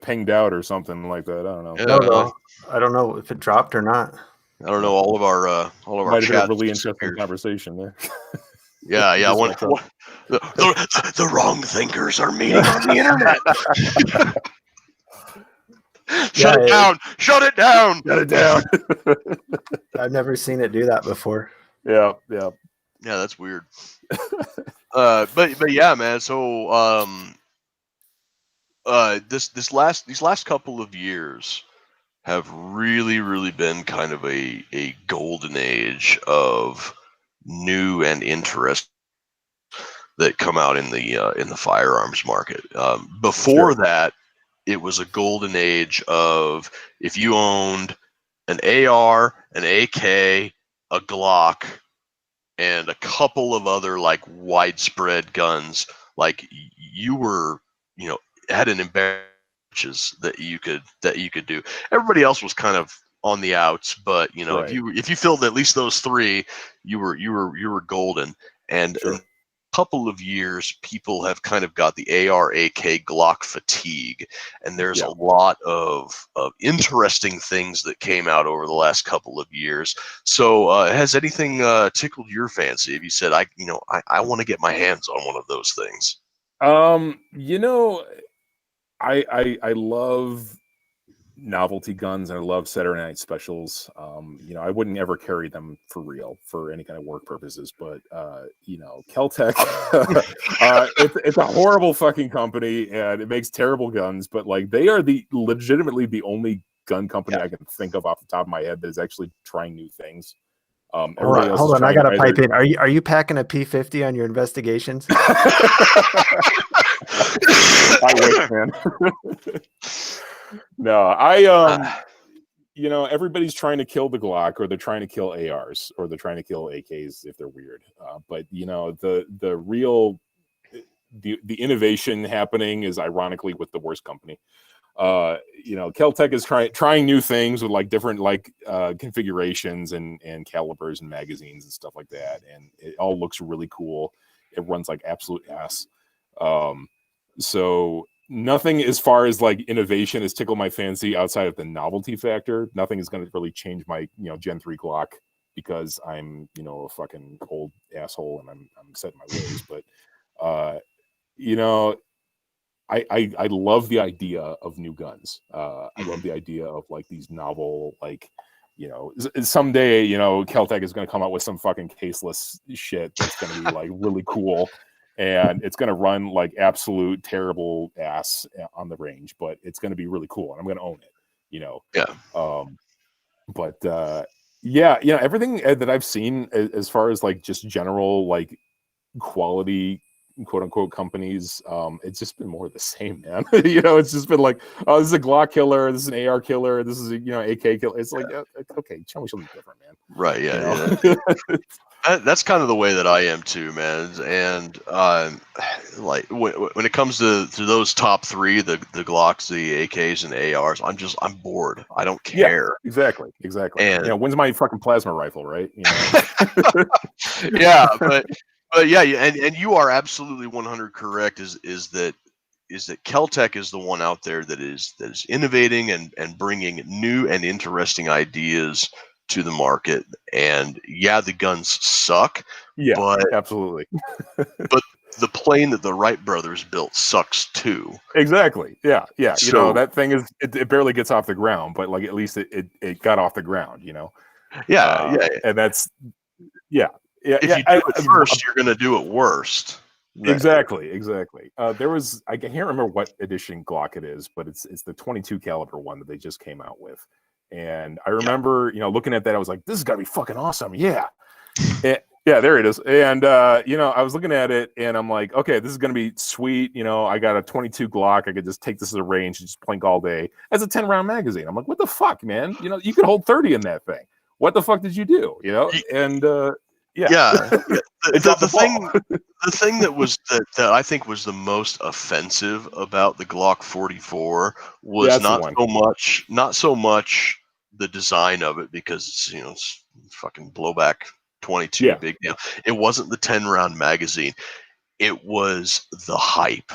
pinged out or something like that. I don't know. No, I don't know if it dropped or not. I don't know. All of our might have been a chat really interesting conversation there. Yeah. The wrong thinkers are meeting on the internet. Shut it down! Shut it down! Shut it down! I've never seen it do that before. Yeah. Yeah, that's weird. But yeah, man. So these last couple of years have really been kind of a golden age of new and interesting that come out in the firearms market. Before that, it was a golden age of if you owned an AR, an AK, a Glock, and a couple of other like widespread guns, like you were, had an embarrassment that you could do. Everybody else was kind of on the outs, but if you filled at least those three, you were golden. And in a couple of years, people have kind of got the AR, AK, Glock fatigue, and there's a lot of interesting things that came out over the last couple of years. So has anything tickled your fancy? Have you said, I want to get my hands on one of those things? I love novelty guns and I love Saturday Night Specials. I wouldn't ever carry them for real for any kind of work purposes, but Kel-Tec, it's a horrible fucking company and it makes terrible guns, but like they are legitimately the only gun company I can think of off the top of my head that is actually trying new things. Hold on, I gotta pipe in. Are you packing a P50 on your investigations? I wish, man. No, everybody's trying to kill the Glock, or they're trying to kill ARs, or they're trying to kill AKs if they're weird. But the real innovation happening is ironically with the worst company. Kel-Tec is trying new things with like different configurations and calibers and magazines and stuff like that, and it all looks really cool. It runs like absolute ass. So nothing as far as like innovation has tickled my fancy outside of the novelty factor. Nothing is going to really change my Gen 3 Glock because I'm a fucking old asshole and I'm set in my ways. But I love the idea of new guns. I love the idea of like these novel, like, someday, Kel-Tec is going to come out with some fucking caseless shit that's going to be like really cool. And it's going to run like absolute terrible ass on the range, but it's going to be really cool. And I'm going to own it, everything that I've seen as far as like just general, like quality, quote unquote companies, it's just been more of the same, man. It's just been like, oh, this is a Glock killer, this is an AR killer, this is a AK killer. It's like, okay, tell me something different, man. Right? Yeah. That's kind of the way that I am too, man. And like when it comes to those top three, the Glocks, the AKs, and the ARs, I'm bored. I don't care. Yeah, exactly. And when's my fucking plasma rifle, right? Yeah, but yeah, and you are absolutely 100 correct. Is that Kel-Tec is the one out there that is innovating and bringing new and interesting ideas to the market. And yeah, the guns suck. Yeah, but absolutely. But the plane that the Wright brothers built sucks too. Exactly. Yeah. So, that thing is it barely gets off the ground, but like at least it got off the ground. Yeah. And that's If you do it first, you're going to do it worst. Exactly. There was, I can't remember what edition Glock it is, but it's the 22 caliber one that they just came out with. And I remember, looking at that, I was like, this is gotta be fucking awesome. Yeah. There it is. And, I was looking at it and I'm like, okay, this is going to be sweet. I got a 22 Glock. I could just take this as a range and just plink all day as a 10-round magazine. I'm like, what the fuck, man? You could hold 30 in that thing. What the fuck did you do? And, the thing that I think was the most offensive about the Glock 44 was not so much the design of it, because it's fucking blowback 22 big deal. It wasn't the 10-round magazine. It was the hype.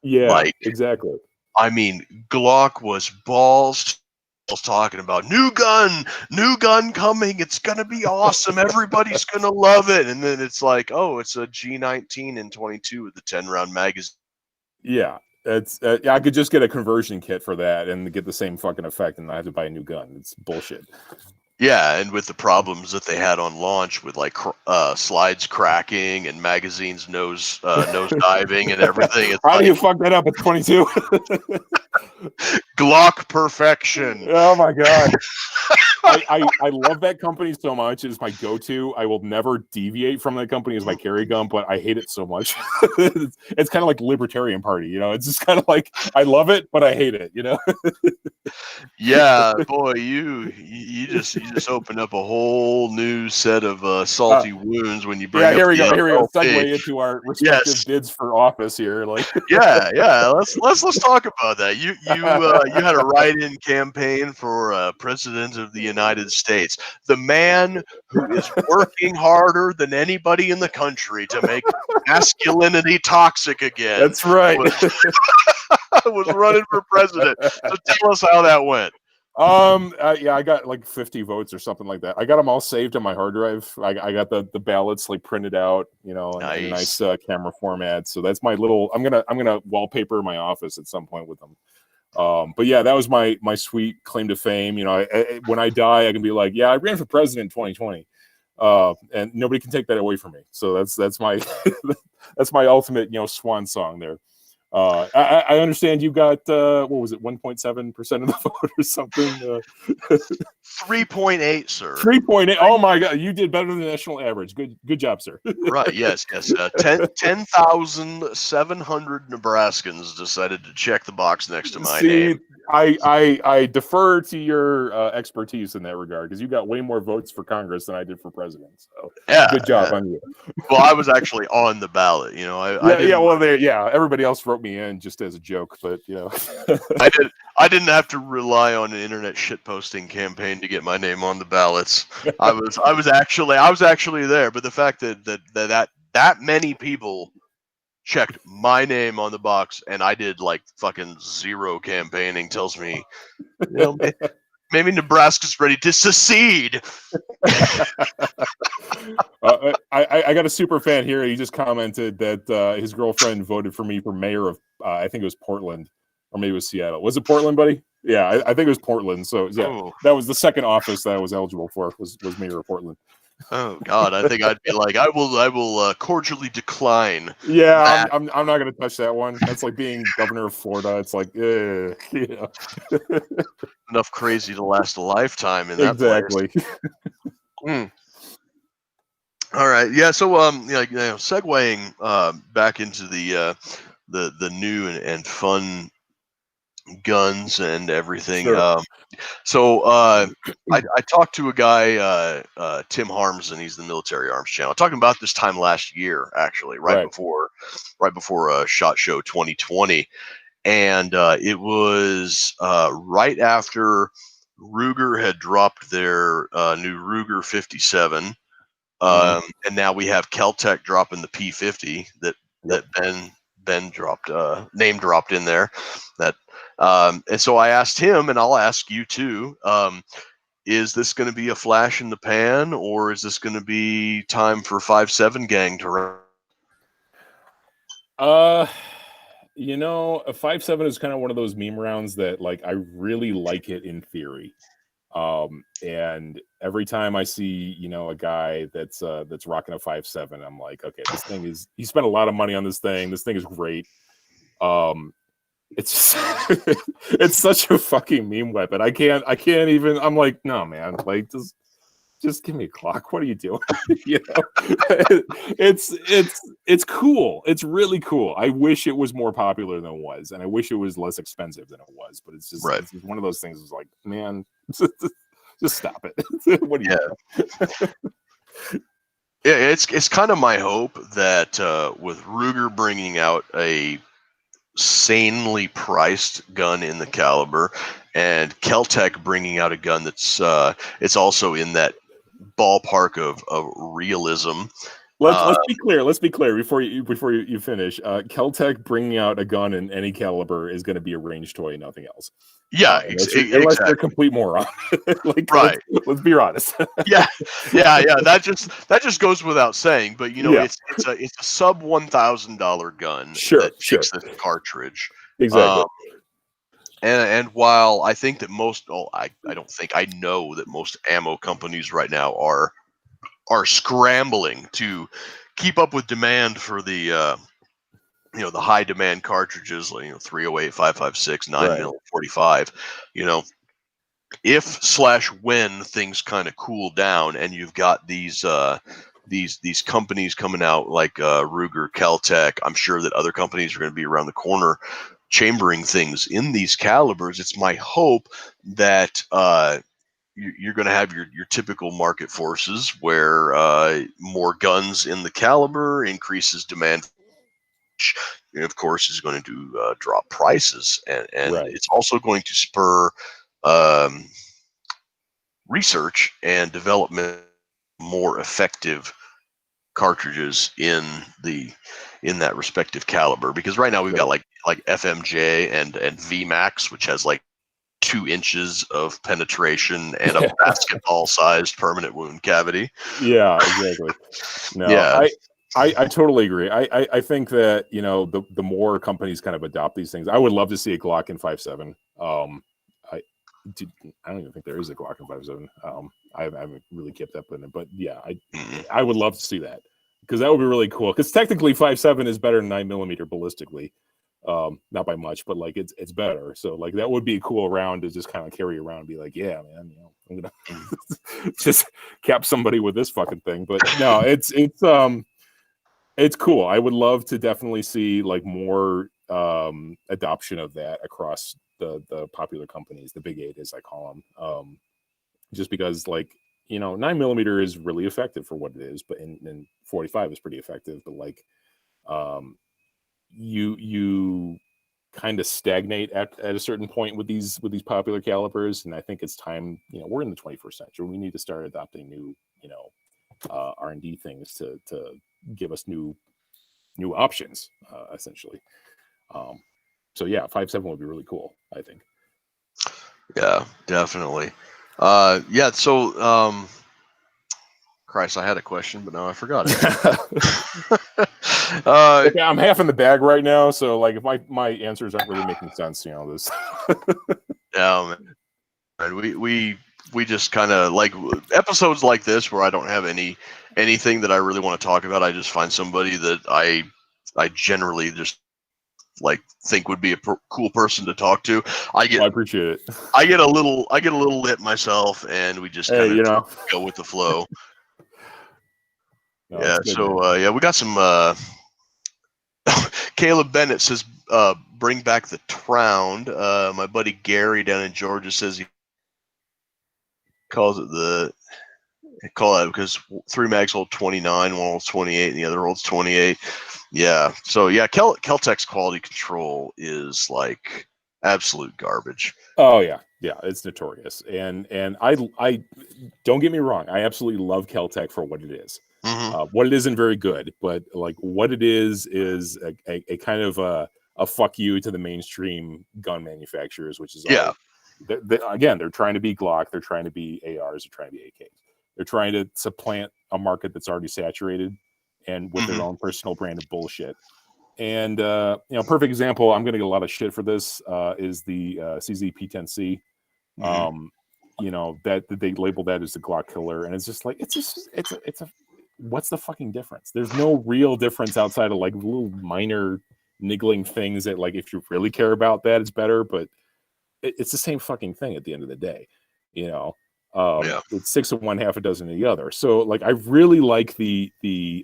Yeah, exactly. I mean, Glock was balls talking about new gun coming. It's gonna be awesome. Everybody's gonna love it. And then it's like, oh, it's a G19 and 22 with the 10-round magazine. Yeah, it's yeah, I could just get a conversion kit for that and get the same fucking effect, and I have to buy a new gun. It's bullshit. Yeah, and with the problems that they had on launch with like slides cracking and magazines nose diving and everything. It's How like, do you fuck that up at 22? Glock perfection. Oh my god. I love that company so much. It's my go-to. I will never deviate from that company as my carry gun, but I hate it so much. It's kind of like Libertarian Party, you know. It's just kind of like I love it, but I hate it, you know. Yeah, boy, you just opened up a whole new set of salty wounds when you bring up here we go. the Here we go. LLP. Segue into our respective bids for office here. Like, yeah. Let's talk about that. You had a write-in campaign for president of the United States, the man who is working harder than anybody in the country to make masculinity toxic again. That's right. Was running for president. So tell us how that went. Yeah, I got like 50 votes or something like that. I got them all saved on my hard drive. I got the ballots like printed out, you know, in a nice camera format. So that's my little. I'm gonna wallpaper my office at some point with them. But yeah, that was my sweet claim to fame. You know, when I die, I can be like, yeah, I ran for president in 2020, and nobody can take that away from me. So that's my that's my ultimate, you know, swan song there. I understand you got what was it, 1.7% of the vote or something? 3.8, sir. 3.8. Oh my god, you did better than the national average. Good job, sir. Right? Yes. 10,700 Nebraskans decided to check the box next to my name. I defer to your expertise in that regard because you got way more votes for Congress than I did for president. So yeah, good job on you. Well, I was actually on the ballot. You know, everybody else wrote me in just as a joke, but you know, I didn't have to rely on an internet shitposting campaign to get my name on the ballots. I was actually there, but the fact that many people checked my name on the box and I did like fucking zero campaigning tells me, you know, maybe Nebraska's ready to secede. I got a super fan here. He just commented that his girlfriend voted for me for mayor of I think it was Portland, or maybe it was Seattle. Was it Portland, buddy? Yeah, I think it was Portland. So yeah, That was the second office that I was eligible for was mayor of Portland. Oh God, I think I'd be like, I will cordially decline. Yeah, I'm not gonna touch that one. That's like being governor of Florida. It's like, yeah. Enough crazy to last a lifetime in that place. Exactly. All right, yeah. So segueing back into the new and fun guns and everything. Sure. I talked to a guy, Tim Harmson. He's the Military Arms Channel. Talking about this time last year, actually, right before SHOT Show 2020, and it was right after Ruger had dropped their new Ruger 57, and now we have Kel-Tec dropping the P50 that Ben dropped, name dropped in there. And so I asked him, and I'll ask you too, is this going to be a flash in the pan, or is this going to be time for 5.7 gang to run? You know, a 5.7 is kind of one of those meme rounds that, like, I really like it in theory. And every time I see, you know, a guy that's rocking a 5.7, I'm like, okay, this thing is, he spent a lot of money on this thing. This thing is great. It's just, it's such a fucking meme weapon. I can't even, I'm like, no, man, like, just give me a clock. What are you doing? You know, it's cool. It's really cool. I wish it was more popular than it was, and I wish it was less expensive than it was. But it's just, it's just one of those things. It's like, man, just stop it. What do you? Yeah, it's kind of my hope that with Ruger bringing out a sanely priced gun in the caliber, and Kel-Tec bringing out a gun that's it's also in that ballpark of realism, Let's be clear. Let's be clear before you finish. Keltec bringing out a gun in any caliber is going to be a range toy, nothing else. Yeah, unless they're complete moron. Like, right. Let's be honest. yeah. That just goes without saying. But it's a sub $1,000 gun that takes this cartridge. Exactly. And while I think that I know that most ammo companies right now are scrambling to keep up with demand for the the high demand cartridges, like 308, 5.56, 9mm, 45. If/when things kind of cool down and you've got these companies coming out like Ruger, Keltec, I'm sure that other companies are going to be around the corner chambering things in these calibers. It's my hope that you're going to have your typical market forces where more guns in the caliber increases demand, which, of course, is going to drop prices, and it's also going to spur research and development more effective cartridges in that respective caliber. Because right now we've got like FMJ and VMAX, which has like 2 inches of penetration and a basketball-sized permanent wound cavity. Yeah, exactly. No, yeah. I totally agree. I think that the more companies kind of adopt these things, I would love to see a Glock in 5.7. I don't even think there is a Glock in 5.7. I haven't really kept up in it, but yeah, I would love to see that, because that would be really cool. Because technically 5.7 is better than 9mm ballistically, not by much, but like it's better. So like that would be a cool round to just kind of carry around and be like, yeah, man, I'm gonna just cap somebody with this fucking thing. But no, it's cool. I would love to definitely see like more adoption of that across the popular companies, the big 8 as I call them, just because like 9mm is really effective for what it is, but and 45 is pretty effective, but like you kind of stagnate at a certain point with these popular calibers, and I think it's time. We're in the 21st century. We need to start adopting new R&D things to give us new options, essentially. So yeah, 5.7 would be really cool, I think. Yeah, definitely. Yeah, so Christ, I had a question, but now I forgot it. Okay, I'm half in the bag right now, so like if my answers aren't really making sense, this. Yeah, man. We just kind of like episodes like this where I don't have anything that I really want to talk about. I just find somebody that I generally just like think would be a cool person to talk to. I appreciate it. I get a little lit myself, and we just kind of go with the flow. No, yeah. Good, so yeah, we got some. Caleb Bennett says, "Bring back the Tround." My buddy Gary down in Georgia says he calls it call it because 3 mags hold 29, one holds 28, and the other holds 28. Yeah. So yeah, Keltec's quality control is like absolute garbage. Oh yeah, it's notorious. And I don't get me wrong, I absolutely love Keltec for what it is. What it isn't very good, but like what it is a kind of a fuck you to the mainstream gun manufacturers, which is again, they're trying to be Glock, they're trying to be ARs, they're trying to be AKs. They're trying to supplant a market that's already saturated and with their own personal brand of bullshit. And perfect example, I'm going to get a lot of shit for this, is the CZ P10C. That they label that as the Glock killer, and it's just like it's a what's the fucking difference? There's no real difference outside of like little minor niggling things that, like, if you really care about that, it's better, but it's the same fucking thing at the end of the day. It's 6 of one, half a dozen of the other. So like I really like the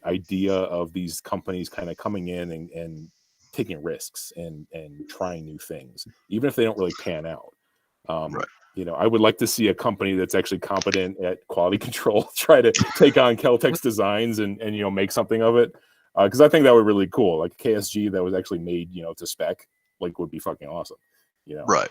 idea of these companies kind of coming in and taking risks and trying new things, even if they don't really pan out. I would like to see a company that's actually competent at quality control try to take on Keltec's designs and make something of it, because I think that would be really cool. Like KSG that was actually made to spec, like, would be fucking awesome. Right.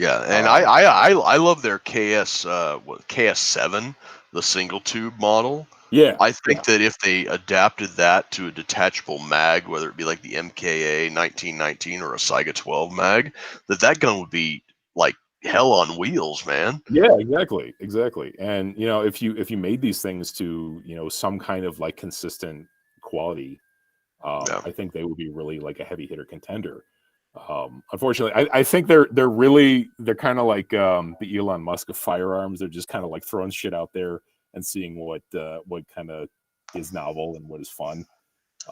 Yeah, and I love their KS7, the single tube model. Yeah, I think that if they adapted that to a detachable mag, whether it be like the MKA 1919 or a Saiga 12 mag, that gun would be like hell on wheels, man. yeah, exactly. And if you made these things to some kind of like consistent quality, Yeah. I think they would be really like a heavy hitter contender. Unfortunately, I think they're kind of like the Elon Musk of firearms. They're just kind of like throwing shit out there and seeing what kind of is novel and what is fun.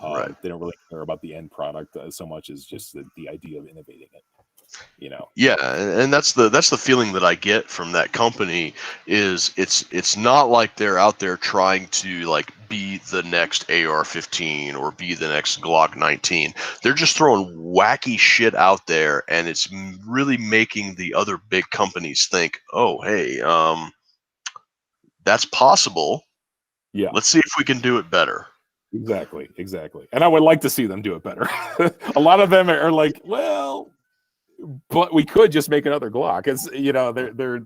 Right. They don't really care about the end product so much as just the idea of innovating it. Yeah, and that's the feeling that I get from that company is it's not like they're out there trying to like be the next AR-15 or be the next Glock 19. They're just throwing wacky shit out there, and it's really making the other big companies think, oh, hey, that's possible. Yeah, let's see if we can do it better. exactly. And I would like to see them do it better. A lot of them are like, well, but we could just make another Glock. It's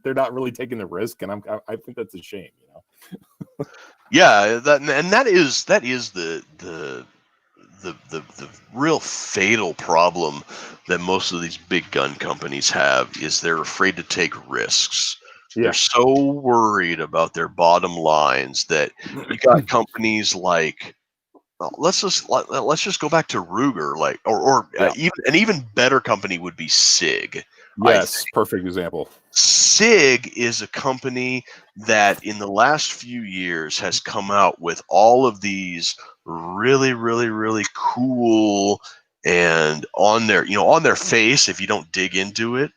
they're not really taking the risk, and I think that's a shame. Yeah, that is the real fatal problem that most of these big gun companies have is they're afraid to take risks. Yeah. They're so worried about their bottom lines that you got companies like, well, let's just go back to Ruger, like, or Yeah. even an even better company would be SIG. Yes, perfect example. SIG is a company that in the last few years has come out with all of these really, really, really cool, and on their face, if you don't dig into it,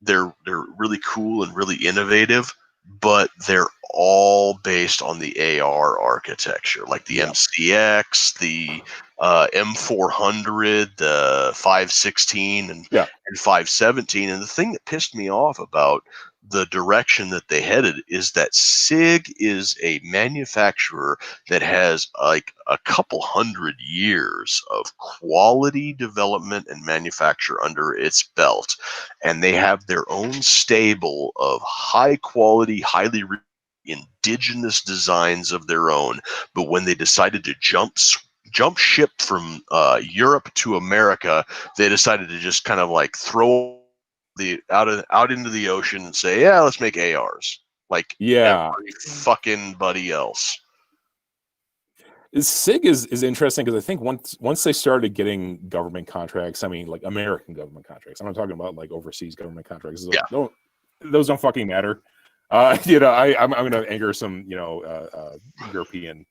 they're really cool and really innovative, but they're all based on the AR architecture, like the MCX, the M400, the 516, and 517. And the thing that pissed me off about the direction that they headed is that SIG is a manufacturer that has like a couple hundred years of quality development and manufacture under its belt, and they have their own stable of high quality, highly indigenous designs of their own. But when they decided to jump ship from Europe to America, they decided to just kind of like throw out into the ocean and say, yeah, let's make ARs like every fucking buddy else. SIG is interesting because I think once they started getting government contracts, I mean like American government contracts, I'm not talking about like overseas government contracts. Those don't fucking matter. I'm going to anger some European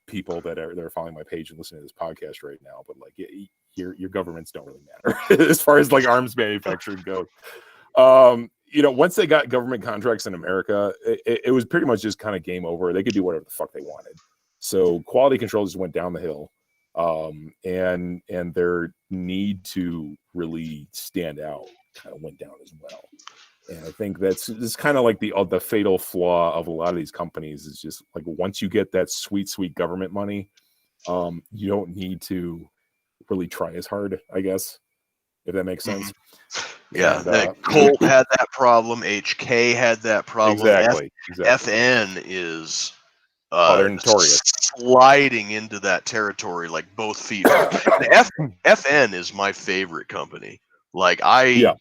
people that are following my page and listening to this podcast right now, but like your governments don't really matter as far as like arms manufacturing goes. Once they got government contracts in America, it was pretty much just kind of game over. They could do whatever the fuck they wanted. So quality control just went down the hill, and their need to really stand out kind of went down as well. And I think that's kind of like the fatal flaw of a lot of these companies is just like once you get that sweet government money, you don't need to really try as hard, I guess, if that makes sense. Yeah, Colt had that problem. HK had that problem. Exactly. FN is they're notorious. Sliding into that territory like both feet. FN is my favorite company. Like I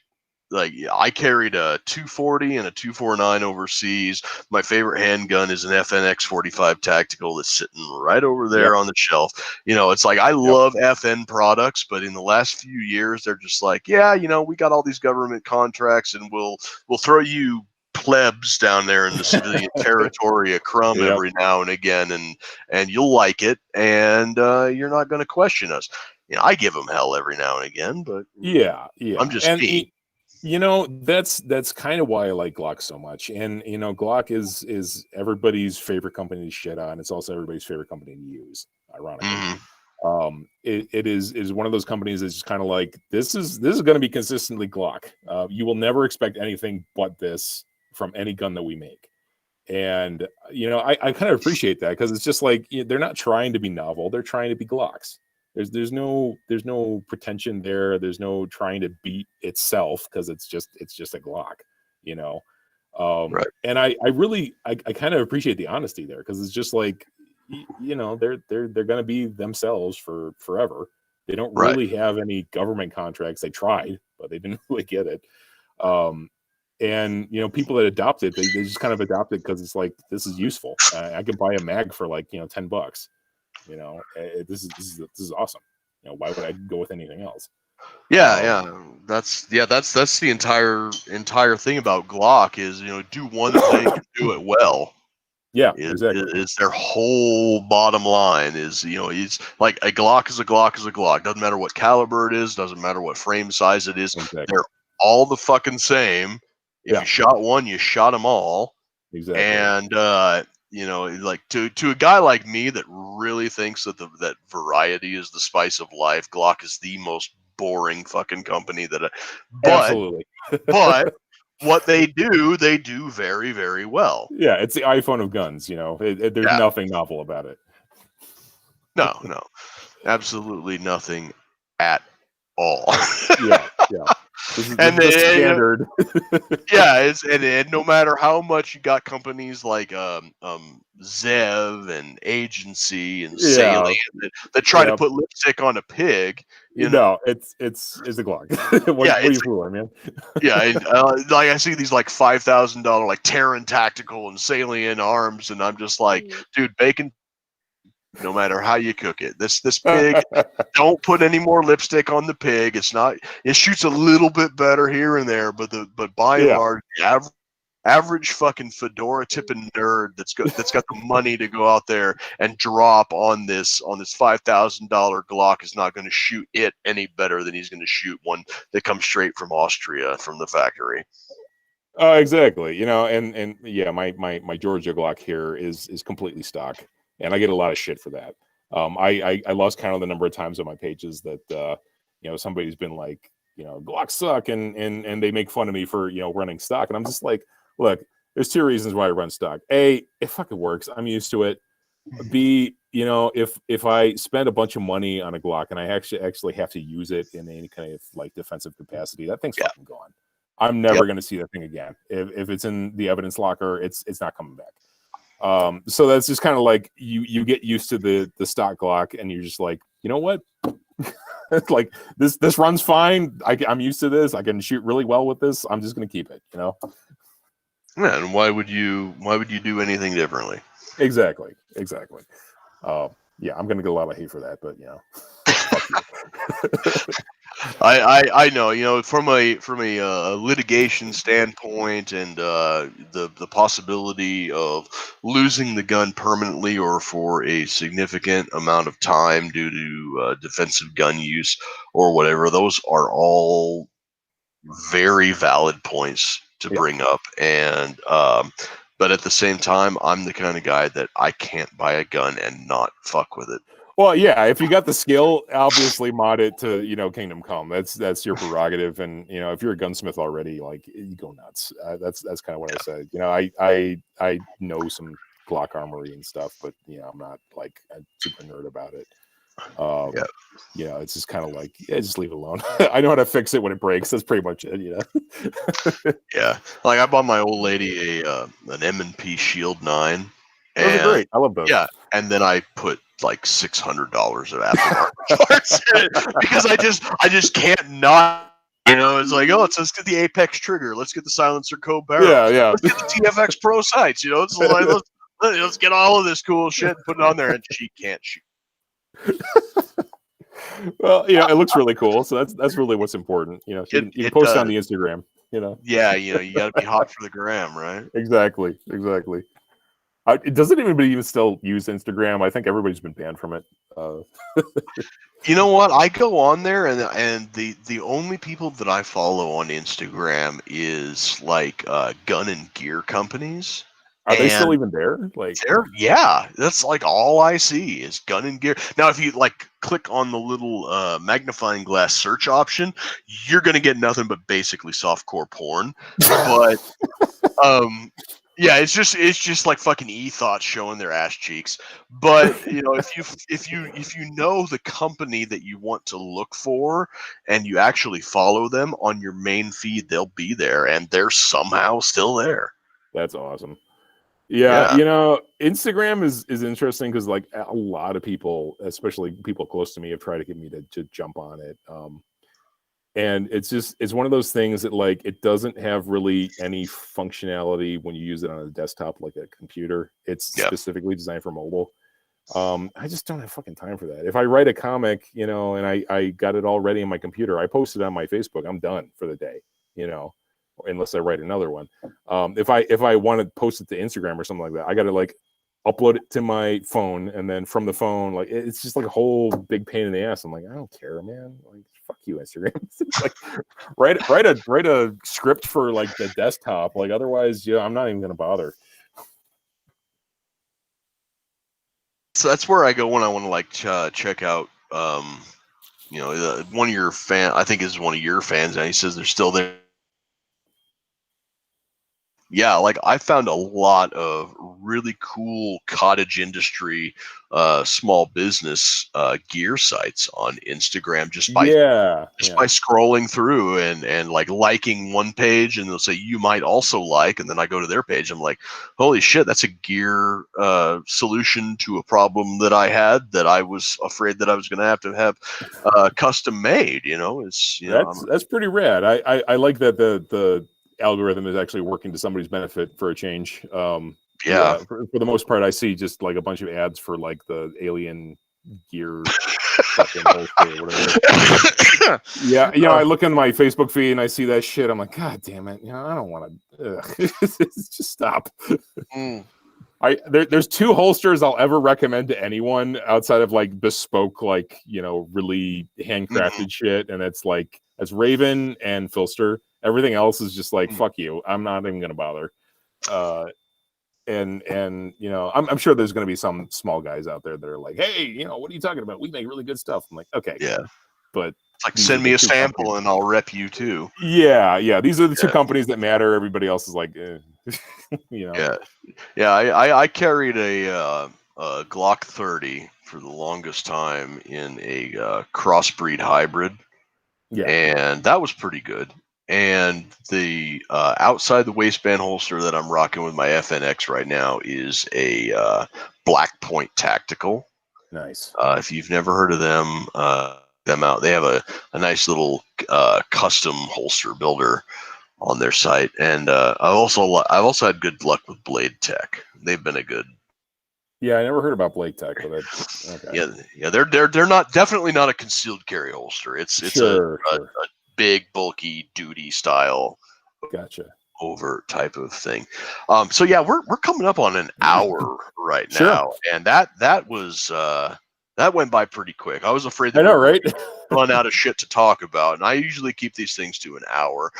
carried a 240 and a 249 overseas. My favorite handgun is an FNX 45 tactical that's sitting right over there on the shelf. It's like I love FN products, but in the last few years, they're just like, we got all these government contracts, and we'll throw you plebs down there in the civilian territory a crumb every now and again, and you'll like it, and you're not going to question us. I give them hell every now and again, but I'm just me. That's kind of why I like Glock so much. And Glock is everybody's favorite company to shit on. It's also everybody's favorite company to use, ironically. It is one of those companies that's just kind of like this is going to be consistently Glock. You will never expect anything but this from any gun that we make. And I kind of appreciate that because it's just like they're not trying to be novel, they're trying to be Glocks. There's no pretension there. There's no trying to beat itself because it's just a Glock, Right. And I kind of appreciate the honesty there because it's just like you know, they're going to be themselves for forever. They don't Right. really have any government contracts. They tried, but they didn't really get it. And you know, people that adopt it, they just kind of adopt it because it's like, this is useful. I can buy a mag for like, you know, $10. You know, this is awesome. You know, why would I go with anything else? Yeah, that's the entire thing about Glock is, you know, do one thing and do it well. Yeah, exactly. Is their whole bottom line is, you know, it's like a Glock is a Glock is a Glock. Doesn't matter what caliber it is, doesn't matter what frame size it is. Exactly. They're all the fucking same. If you shot one, you shot them all. Exactly. And you know, like to a guy like me that really thinks that that variety is the spice of life, Glock is the most boring fucking company that. Absolutely. But what they do very, very well. Yeah, it's the iPhone of guns. You know, there's nothing novel about it. No, absolutely nothing at all. yeah. This is the standard. And no matter how much you got companies like Zev and Agency and Salient that try to put lipstick on a pig. You know, it's a Glock. what are you fooling, man? Like I see these like $5,000 like Terran Tactical and Salient arms, and I'm just like, dude, bacon. No matter how you cook it, this pig, don't put any more lipstick on the pig. It shoots a little bit better here and there, but by and large, the average fucking fedora tipping nerd that's got the money to go out there and drop on this $5,000 Glock is not going to shoot it any better than he's going to shoot one that comes straight from Austria from the factory. Exactly. You know, and yeah, my Georgia Glock here is completely stock. And I get a lot of shit for that. I lost count of the number of times on my pages that you know, somebody's been like, you know, Glocks suck, and they make fun of me for, you know, running stock, and I'm just like, look, there's two reasons why I run stock. A, it fucking works. I'm used to it. B, you know, if I spend a bunch of money on a Glock and I actually have to use it in any kind of like defensive capacity, that thing's fucking gone. I'm never going to see that thing again. If it's in the evidence locker, it's not coming back. So that's just kind of like you get used to the stock Glock, and you're just like, you know what? Like this runs fine. I'm used to this. I can shoot really well with this. I'm just gonna keep it, you know. Yeah, and why would you do anything differently? Exactly. Yeah, I'm gonna get a lot of hate for that, but you know. I know, you know, from a litigation standpoint and the possibility of losing the gun permanently or for a significant amount of time due to defensive gun use or whatever, those are all very valid points to bring up. And but at the same time, I'm the kind of guy that I can't buy a gun and not fuck with it. Well, yeah, if you got the skill, obviously mod it to, you know, Kingdom Come. That's your prerogative, and you know, if you're a gunsmith already, like, you go nuts. That's kind of what I said. You know, I know some Glock armory and stuff, but you know, I'm not like a super nerd about it. You know, it's just kind of like, just leave it alone. I know how to fix it when it breaks. That's pretty much it. You know. Yeah, like I bought my old lady an M&P Shield 9. Those are great. I love those. Yeah, and then I put like $600 of aftermarket parts in it because I just can't not. You know, it's like, let's get the Apex trigger, let's get the silencer code barrel, let's get the TFX Pro sights. You know, it's like let's get all of this cool shit and put it on there, and she can't shoot. Well, you know, it looks really cool, so that's really what's important. You know, you can post on the Instagram. You know. Yeah, you know, you got to be hot for the gram, right? Exactly. Doesn't anybody even still use Instagram? I think everybody's been banned from it. You know what? I go on there, and the only people that I follow on Instagram is like gun and gear companies. Are they still even there? Like, yeah, that's like all I see is gun and gear. Now, if you like click on the little magnifying glass search option, you're gonna get nothing but basically softcore porn. But yeah, it's just like fucking e-thoughts showing their ass cheeks. But you know, if you know the company that you want to look for and you actually follow them on your main feed, they'll be there, and they're somehow still there. That's awesome. Yeah, you know, Instagram is interesting because like a lot of people, especially people close to me, have tried to get me to jump on it. And it's one of those things that like it doesn't have really any functionality when you use it on a desktop like a computer. It's specifically designed for mobile. I just don't have fucking time for that. If I write a comic, you know, and I got it all ready on my computer, I post it on my Facebook, I'm done for the day, you know, unless I write another one. If I want to post it to Instagram or something like that, I got to like upload it to my phone, and then from the phone, like it's just like a whole big pain in the ass. I'm like, I don't care, man. Like, fuck you, Instagram. Like, write a script for like the desktop. Like, otherwise, yeah, I'm not even gonna bother. So that's where I go when I want to like check out, you know, one of your I think is one of your fans, and he says they're still there. Yeah, like I found a lot of really cool cottage industry, small business gear sites on Instagram just by scrolling through and like liking one page, and they'll say you might also like, and then I go to their page. I'm like, holy shit, that's a gear solution to a problem that I had that I was afraid that I was going to have custom made. You know, it's that's pretty rad. I like that the algorithm is actually working to somebody's benefit for a change. For the most part, I see just like a bunch of ads for like the alien gear fucking holster or whatever. Yeah, you know, I look in my Facebook feed and I see that shit. I'm like, God damn it! You know, I don't want to. Just stop. There's two holsters I'll ever recommend to anyone outside of like bespoke, like, you know, really handcrafted shit, and it's Raven and Filster. Everything else is just like, fuck you. I'm not even gonna bother. And you know, I'm sure there's gonna be some small guys out there that are like, hey, you know, what are you talking about? We make really good stuff. I'm like, okay, but it's like, send me a sample companies. And I'll rep you too. Yeah. These are the two companies that matter. Everybody else is like, you know. I carried a Glock 30 for the longest time in a crossbreed hybrid. And that was pretty good. And the outside the waistband holster that I'm rocking with my FNX right now is a Black Point Tactical. Nice. If you've never heard of them out, they have a nice little custom holster builder on their site. And I've also had good luck with Blade Tech. They've been a good. Yeah, I never heard about Blade Tech, but okay. Yeah, they're definitely not a concealed carry holster. It's a big, bulky, duty style, over type of thing. So yeah, we're coming up on an hour right now, and that was that went by pretty quick. I was afraid that we run out of shit to talk about, and I usually keep these things to an hour.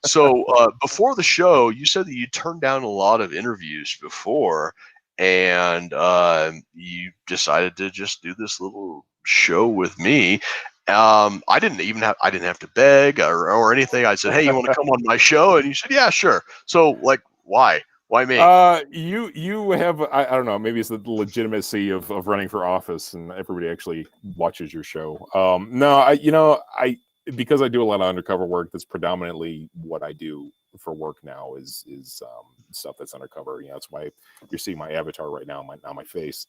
So before the show, you said that you turned down a lot of interviews before, and you decided to just do this little show with me. I didn't have to beg or anything. I said, hey, you want to come on my show? And you said, yeah, sure. So like, why me? You have, I don't know, maybe it's the legitimacy of running for office and everybody actually watches your show. No, because I do a lot of undercover work, that's predominantly what I do for work now is stuff that's undercover. You know, that's why you're seeing my avatar right now on my face.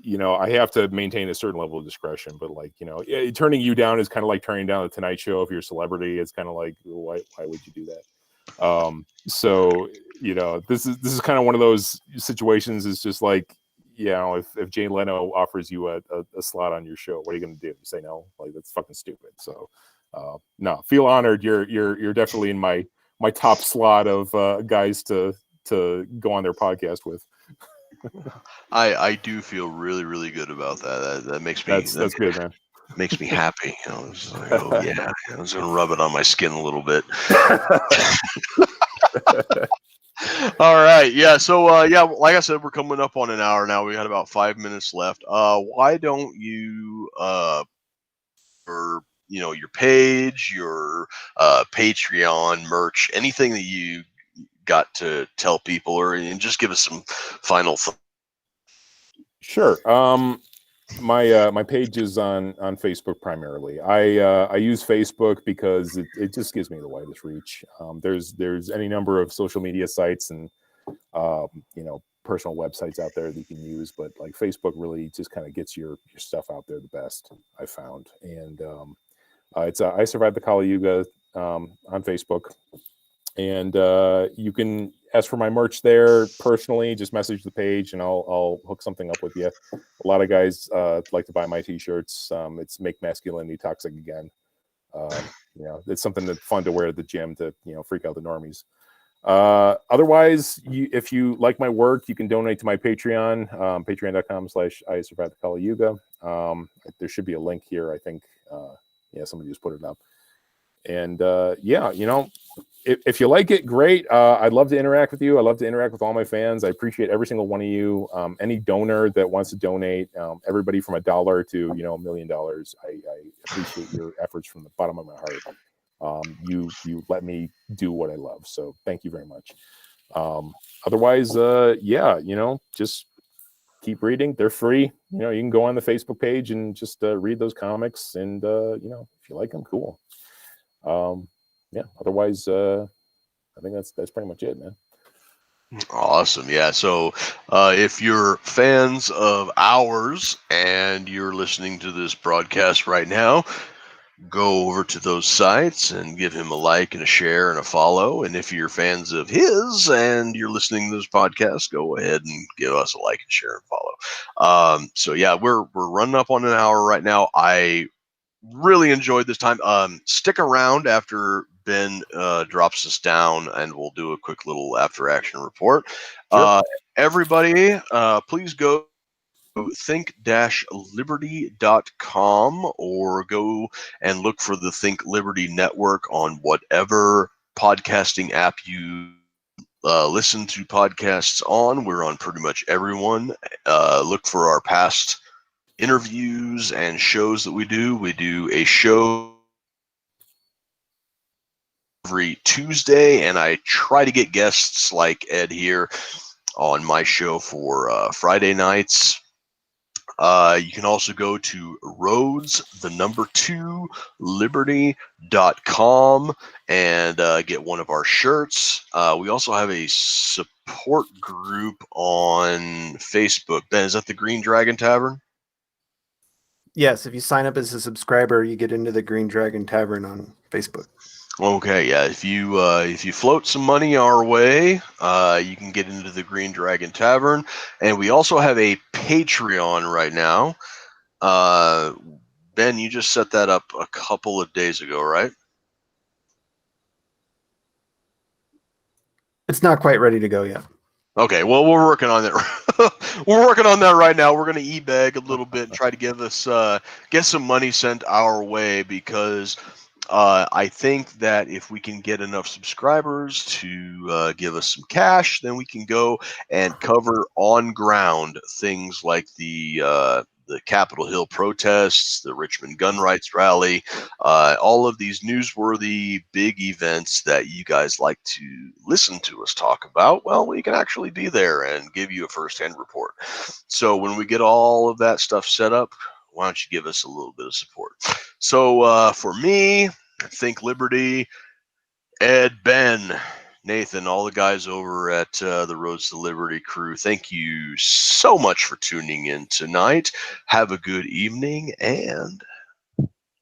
You know, I have to maintain a certain level of discretion, but like, you know, turning you down is kind of like turning down the Tonight Show. If you're a celebrity, it's kind of like, why would you do that? So, you know, this is kind of one of those situations. It's just like, you know, if Jay Leno offers you a slot on your show, what are you going to do? Say no? Like, that's fucking stupid. So, no, feel honored. You're definitely in my top slot of guys to go on their podcast with. I do feel really, really good about that. That makes me that's good, man. Makes me happy. You know, it's like, oh yeah, I was gonna rub it on my skin a little bit. All right, yeah. So like I said, we're coming up on an hour now. We got about 5 minutes left. Why don't you or you know, your page, your Patreon, merch, anything that you got to tell people, and just give us some final thoughts. Sure. My page is on Facebook primarily. I use Facebook because it just gives me the widest reach. There's any number of social media sites, and personal websites out there that you can use, but like Facebook really just kind of gets your stuff out there the best, I found. And it's I Survived the Kali Yuga on Facebook. And you can ask for my merch there personally. Just message the page and I'll hook something up with you. A lot of guys like to buy my t-shirts. It's Make Masculinity Toxic Again. It's something that's fun to wear at the gym to freak out the normies. Otherwise, if you like my work, you can donate to my Patreon, patreon.com/I Survived the Kali Yuga. There should be a link here, I think. Somebody just put it up. And if you like it, great. I'd love to interact with you. I love to interact with all my fans. I appreciate every single one of you. Any donor that wants to donate, everybody from $1 to $1 million. I appreciate your efforts from the bottom of my heart. You let me do what I love. So thank you very much. Otherwise, just keep reading. They're free. You can go on the Facebook page and just read those comics. And if you like them, cool. Otherwise, I think that's pretty much it, man. Awesome. Yeah. So if you're fans of ours and you're listening to this broadcast right now, go over to those sites and give him a like and a share and a follow. And if you're fans of his and you're listening to this podcast, go ahead and give us a like and share and follow. We're running up on an hour right now. I really enjoyed this time. Stick around after Ben drops us down and we'll do a quick little after action report. Sure. Everybody, please go think-liberty.com or go and look for the Think Liberty Network on whatever podcasting app you listen to podcasts on. We're on pretty much everyone. Look for our past interviews and shows that we do. We do a show every Tuesday, and I try to get guests like Ed here on my show for Friday nights. You can also go to roads2liberty.com and get one of our shirts. We also have a support group on Facebook. Ben, is that the Green Dragon Tavern? Yes, if you sign up as a subscriber, you get into the Green Dragon Tavern on Facebook. Okay, yeah. If you float some money our way, you can get into the Green Dragon Tavern, and we also have a Patreon right now. Ben, you just set that up a couple of days ago, right? It's not quite ready to go yet. Okay, well, we're working on it. We're working on that right now. We're going to e-bag a little bit and try to give us get some money sent our way, because I think that if we can get enough subscribers to give us some cash, then we can go and cover on ground things like the Capitol Hill protests, the Richmond gun rights rally, all of these newsworthy big events that you guys like to listen to us talk about. Well, we can actually be there and give you a firsthand report. So when we get all of that stuff set up, why don't you give us a little bit of support? So for me, Think Liberty, Ed, Ben, Nathan, all the guys over at the Roads to Liberty crew, thank you so much for tuning in tonight. Have a good evening and